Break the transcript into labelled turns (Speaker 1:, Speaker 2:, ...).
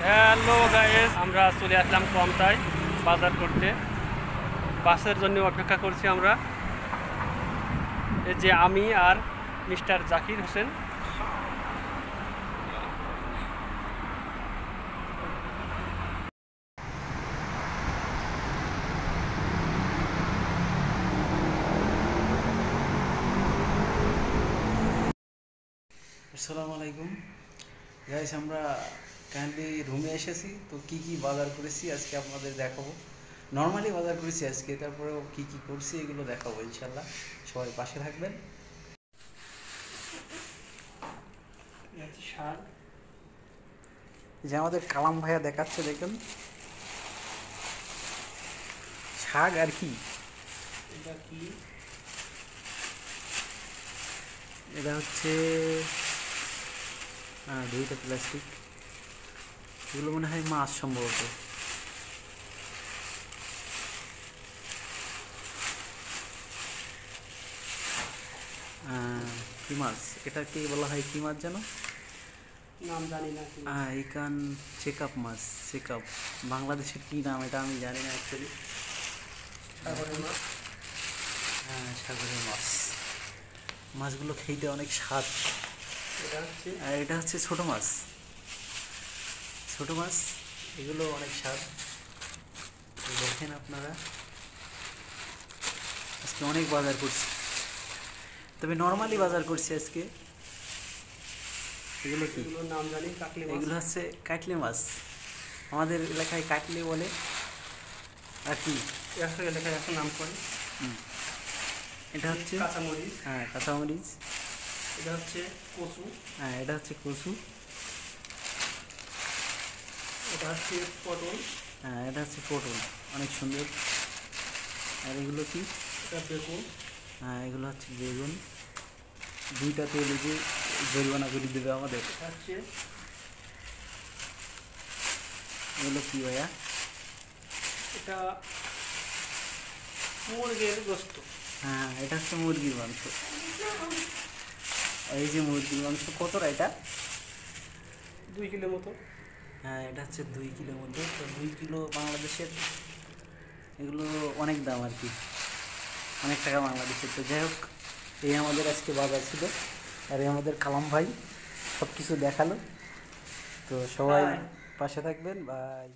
Speaker 1: Hello guys, আমরা চলে আসলাম কমতায় বাজার করতে। বাসের জন্য অপেক্ষা করছি আমরা। এই যে আমি আর মিস্টার জাকির হোসেন।
Speaker 2: আসসালামু আলাইকুম গাইস, আমরা কাইন্ডলি রুমে এসেছি। তো কি কি বাজার করেছি আজকে আপনাদের দেখাবো। নর্মালি বাজার করেছি আজকে, তারপরেও কি কি করছি এগুলো দেখাবো ইনশাল্লাহ। সবাই পাশে থাকবেন। যে আমাদের কালাম ভাইয়া দেখাচ্ছে, দেখুন শাক আর কি
Speaker 1: এটা কি?
Speaker 2: এটা হচ্ছে দুইটা প্লাস্টিক। এগুলো মনে হয় মাছ সম্ভবত। কি মাছ এটা, কি বলা হয়, কি মাছ যেন
Speaker 1: নাম জানি না।
Speaker 2: এখান চেকআপ মাছ, চেকআপ বাংলাদেশের কি নাম এটা আমি জানি না অ্যাকচুয়ালি।
Speaker 1: সাগরের মাছ।
Speaker 2: হ্যাঁ, সাগরের মাছ। মাছগুলো খেতে অনেক স্বাদ। আর এটা হচ্ছে ছোট মাছ, ছোট মাছ। এগুলো অনেক স্বাদ। দেখেন আপনারা, আজকে অনেক বাজার করছি, তবে নর্মালি বাজার করছি আজকে। এগুলো কি?
Speaker 1: নাম জানি।
Speaker 2: এগুলো হচ্ছে কাটলি মাছ, আমাদের এলাকায় কাটলি বলে আর কি।
Speaker 1: এলাকায় এখন নাম করে।
Speaker 2: এটা হচ্ছে
Speaker 1: কাঁচামরিচ।
Speaker 2: হ্যাঁ, কাঁচামরিচ।
Speaker 1: এটা হচ্ছে কচু।
Speaker 2: হ্যাঁ, এটা হচ্ছে কচু।
Speaker 1: এটা হচ্ছে পটল।
Speaker 2: হ্যাঁ, এটা হচ্ছে পটল, অনেক সুন্দর। আর এগুলো কি?
Speaker 1: এটা বেগুন।
Speaker 2: হ্যাঁ, এগুলো হচ্ছে বেগুন। দুইটা তেল যে জরিমানা করে দেবে আমাদের।
Speaker 1: এটা হচ্ছে,
Speaker 2: এগুলো কি ভাইয়া?
Speaker 1: এটা মুরগির গোস্ত।
Speaker 2: হ্যাঁ, এটা হচ্ছে মুরগির মাংস। এই যে মুরগির মাংস, কতটা এটা?
Speaker 1: 2 কিলো মতো।
Speaker 2: হ্যাঁ, এটা হচ্ছে 2 কিলোর মধ্যে। তো 2 কিলো বাংলাদেশের, এগুলো অনেক দাম আর কি, অনেক টাকা বাংলাদেশের। তো যাই হোক, এই আমাদের আজকে বাজার ছিল। আর এই আমাদের কালাম ভাই সব কিছু দেখালো। তো সবাই পাশে থাকবেন। বাই।